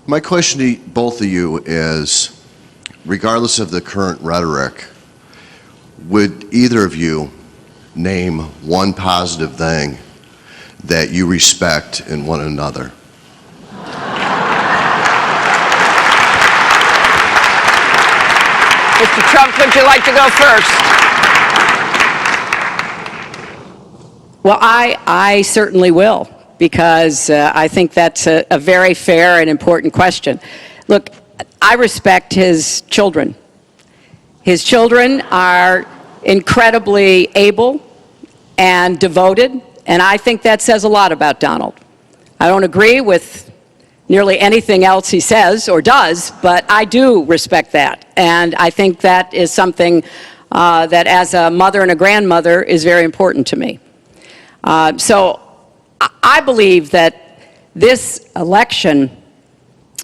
My question to both of you is, regardless of the current rhetoric, would either of you name one positive thing that you respect in one another? Mr. Trump, would you like to go first? Well, I certainly will, because I think that's a very fair and important question. Look, I respect his children. His children are incredibly able and devoted, and I think that says a lot about Donald. I don't agree with nearly anything else he says or does, but I do respect that, and I think that is something that, as a mother and a grandmother, is very important to me. So I believe that this election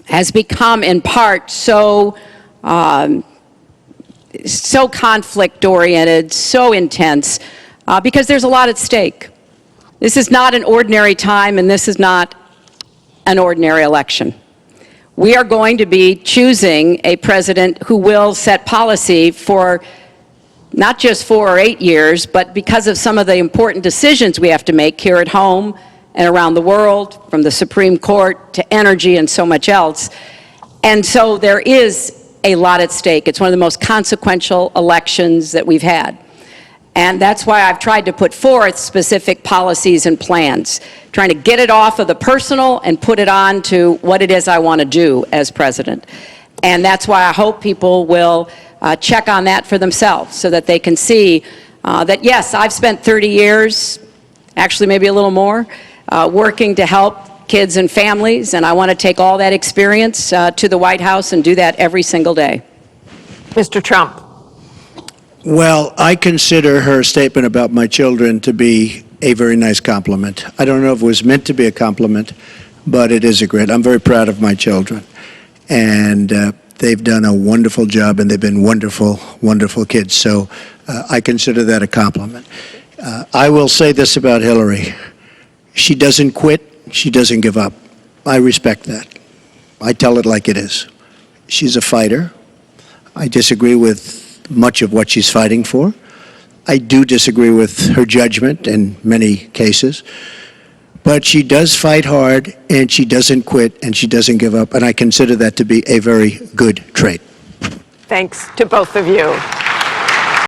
has become, in part, so conflict-oriented, so intense, because there's a lot at stake. This is not an ordinary time, and this is not an ordinary election. We are going to be choosing a president who will set policy for not just 4 or 8 years, but because of some of the important decisions we have to make here at home and around the world, from the Supreme Court to energy and so much else. And so there is a lot at stake. It's one of the most consequential elections that we've had. And that's why I've tried to put forth specific policies and plans, trying to get it off of the personal and put it on to what it is I want to do as president. And that's why I hope people will check on that for themselves, so that they can see that, yes, I've spent 30 years, actually maybe a little more, working to help kids and families, and I want to take all that experience to the White House and do that every single day. Mr. Trump. Well, I consider her statement about my children to be a very nice compliment. I don't know if it was meant to be a compliment, but it is a great. I'm very proud of my children, and they've done a wonderful job, and they've been wonderful, wonderful kids. So I consider that a compliment. I will say this about Hillary. She doesn't quit. She doesn't give up. I respect that. I tell it like it is. She's a fighter. I disagree with much of what she's fighting for. I do disagree with her judgment in many cases. But she does fight hard, and she doesn't quit, and she doesn't give up, and I consider that to be a very good trait. Thanks to both of you.